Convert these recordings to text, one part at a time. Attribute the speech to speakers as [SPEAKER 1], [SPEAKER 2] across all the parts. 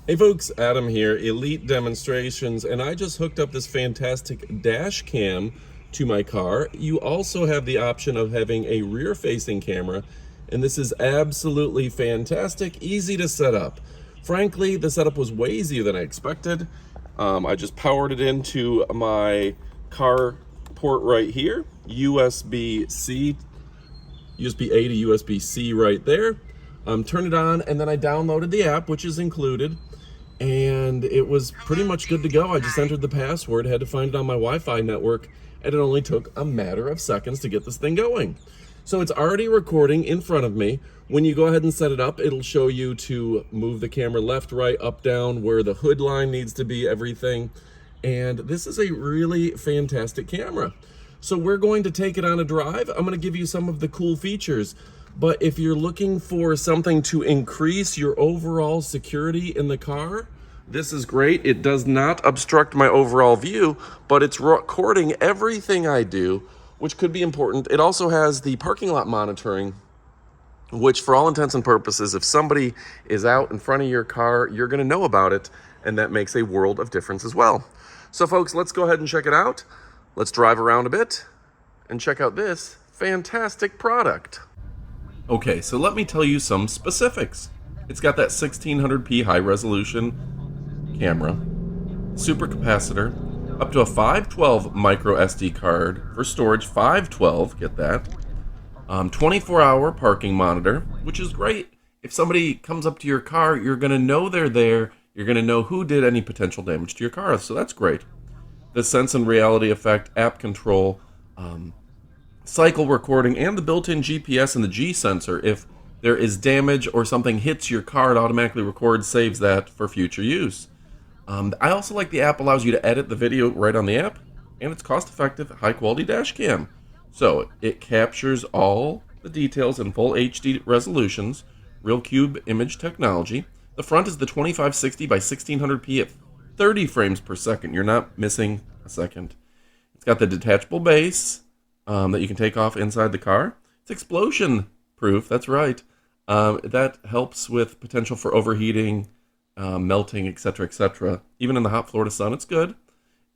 [SPEAKER 1] Hey folks, Adam here, Elite Demonstrations, and I just hooked up this fantastic dash cam to my car. You also have the option of having a rear-facing camera, and this is absolutely fantastic, easy to set up. Frankly, the setup was way easier than I expected. I just powered it into my car port right here, USB-C, USB-A to USB-C right there. Turn it on, and then I downloaded the app, which is included, and it was pretty much good to go. I just entered the password, had to find it on my Wi-Fi network, and it only took a matter of seconds to get this thing going. So it's already recording in front of me. When you go ahead and set it up, it'll show you to move the camera left, right, up, down, where the hood line needs to be, everything. And this is a really fantastic camera. So we're going to take it on a drive. I'm going to give you some of the cool features. But if you're looking for something to increase your overall security in the car, this is great. It does not obstruct my overall view, but it's recording everything I do, which could be important. It also has the parking lot monitoring, which for all intents and purposes, if somebody is out in front of your car, you're going to know about it, and that makes a world of difference as well. So folks, let's go ahead and check it out. Let's drive around a bit and check out this fantastic product. Okay, so let me tell you some specifics. It's got that 1600p high resolution camera, super capacitor, up to a 512 micro SD card for storage, 512, get that. 24-hour parking monitor, which is great. If somebody comes up to your car, you're going to know they're there. You're going to know who did any potential damage to your car, so that's great. The sense and reality effect, app control, cycle recording, and the built-in GPS and the G sensor. If there is damage or something hits your car, it automatically records, saves that for future use. I also like the app allows you to edit the video right on the app, and it's cost-effective, high-quality dash cam. So it captures all the details in full HD resolutions, real cube image technology. The front is the 2560 by 1600p at 30 frames per second. You're not missing a second. It's got the detachable base that you can take off inside the car. It's explosion proof, that's right. That helps with potential for overheating, melting, etc., etc. Even in the hot Florida sun, it's good.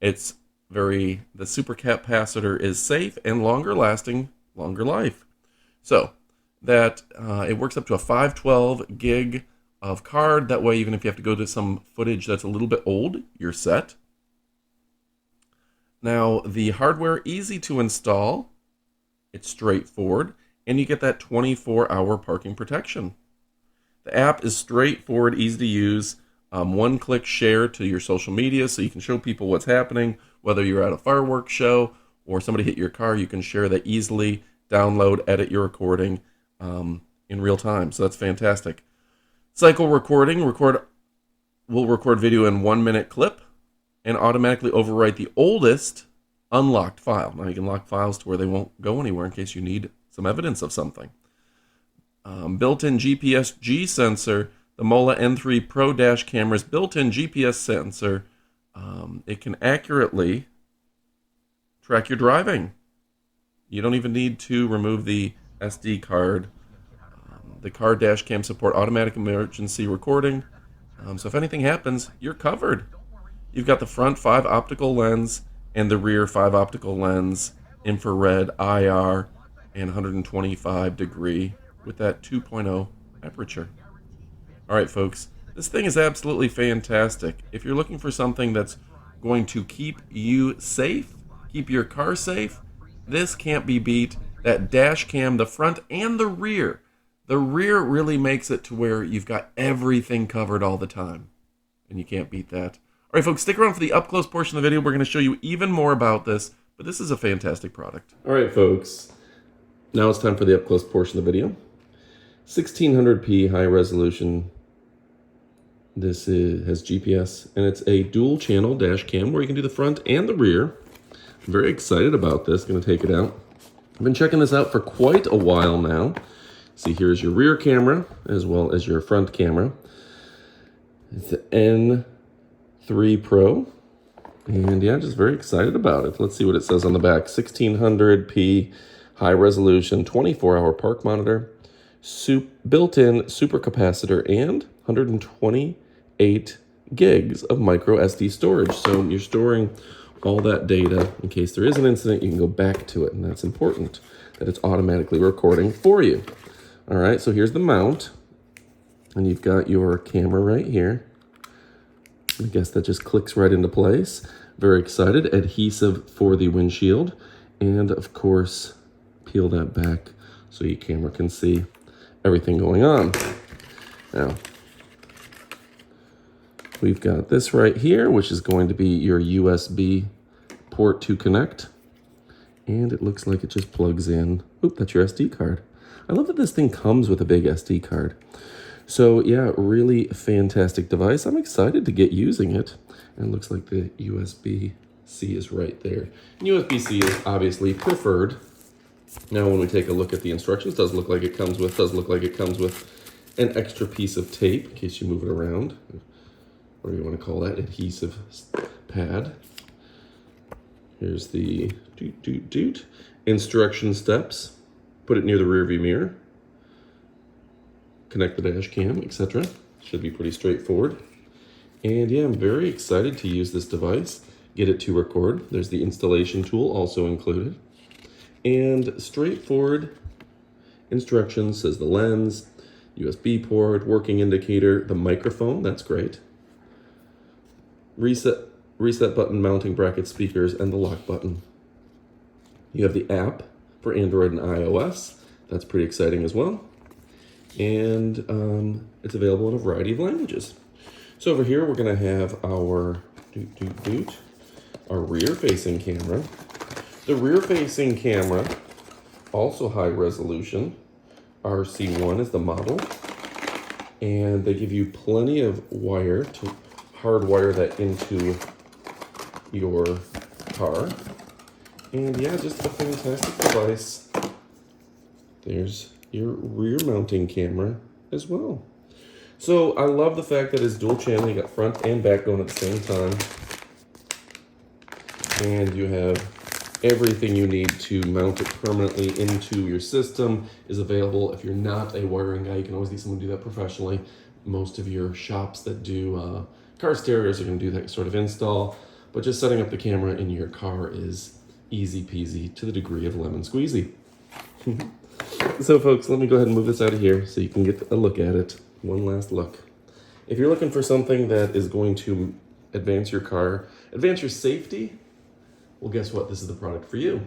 [SPEAKER 1] It's the super capacitor is safe and longer lasting, longer life. So that it works up to a 512 gig of card. That way, even if you have to go to some footage that's a little bit old, you're set. Now, the hardware, easy to install. It's straightforward, and you get that 24-hour parking protection. The app is straightforward, easy to use. One-click share to your social media, so you can show people what's happening. Whether you're at a fireworks show or somebody hit your car, you can share that easily, download, edit your recording in real time. So that's fantastic. Cycle recording will record video in 1-minute clip and automatically overwrite the oldest unlocked file. Now you can lock files to where they won't go anywhere in case you need some evidence of something. Built-in GPS G sensor. The Mola N3 Pro dash camera's built-in GPS sensor. It can accurately track your driving. You don't even need to remove the SD card. The car dash cam support automatic emergency recording. So if anything happens, you're covered. You've got the front 5 optical lens and the rear 5 optical lens, infrared, IR, and 125 degree with that 2.0 aperture. All right, folks, this thing is absolutely fantastic. If you're looking for something that's going to keep you safe, keep your car safe, this can't be beat. That dash cam, the front and the rear. The rear really makes it to where you've got everything covered all the time, and you can't beat that. All right, folks, stick around for the up-close portion of the video. We're going to show you even more about this, but this is a fantastic product. All right, folks, now it's time for the up-close portion of the video. 1600p high resolution. This has GPS, and it's a dual-channel dash cam where you can do the front and the rear. I'm very excited about this. Going to take it out. I've been checking this out for quite a while now. See, here's your rear camera as well as your front camera. It's the N3 Pro. And yeah, just very excited about it. Let's see what it says on the back. 1600p high resolution 24-hour park monitor, built-in super capacitor, and 128 gigs of micro SD storage. So you're storing all that data in case there is an incident, you can go back to it, and that's important that it's automatically recording for you. All right, so here's the mount, and you've got your camera right here. I guess that just clicks right into place. Very excited. Adhesive for the windshield, and of course, peel that back so your camera can see everything going on. Now, we've got this right here, which is going to be your USB port to connect. And it looks like it just plugs in. Oop, that's your SD card. I love that this thing comes with a big SD card. So yeah, really fantastic device. I'm excited to get using it. And it looks like the USB-C is right there. And USB-C is obviously preferred. Now when we take a look at the instructions, does look like it comes with an extra piece of tape in case you move it around. Whatever you want to call that, adhesive pad. Here's the instruction steps. Put it near the rear view mirror. Connect the dash cam, etc. Should be pretty straightforward. And yeah, I'm very excited to use this device. Get it to record. There's the installation tool also included. And straightforward instructions, says the lens, USB port, working indicator, the microphone, that's great. Reset button, mounting bracket, speakers, and the lock button. You have the app for Android and iOS. That's pretty exciting as well. And it's available in a variety of languages. So over here, we're gonna have our rear-facing camera. The rear-facing camera, also high resolution. RC1 is the model. And they give you plenty of wire to hardwire that into your car. And yeah, just a fantastic device. There's your rear mounting camera as well. So I love the fact that it's dual channel. You got front and back going at the same time. And you have everything you need to mount it permanently into your system is available. If you're not a wiring guy, you can always get someone to do that professionally. Most of your shops that do car stereos are going to do that sort of install. But just setting up the camera in your car is easy peasy to the degree of lemon squeezy. So folks, let me go ahead and move this out of here so you can get a look at it. One last look. If you're looking for something that is going to advance your car, advance your safety, well, guess what? This is the product for you.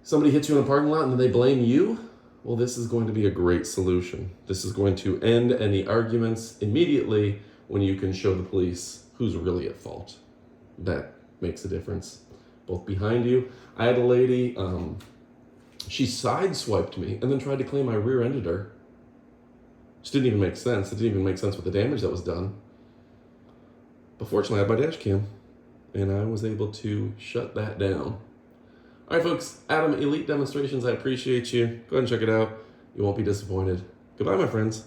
[SPEAKER 1] Somebody hits you in a parking lot and then they blame you. Well, this is going to be a great solution. This is going to end any arguments immediately when you can show the police who's really at fault. That makes a difference. Both behind you. I had a lady, she sideswiped me and then tried to claim I rear-ended her. Which didn't even make sense. It didn't even make sense with the damage that was done. But fortunately, I had my dash cam, and I was able to shut that down. All right, folks, Adam Elite Demonstrations, I appreciate you. Go ahead and check it out. You won't be disappointed. Goodbye, my friends.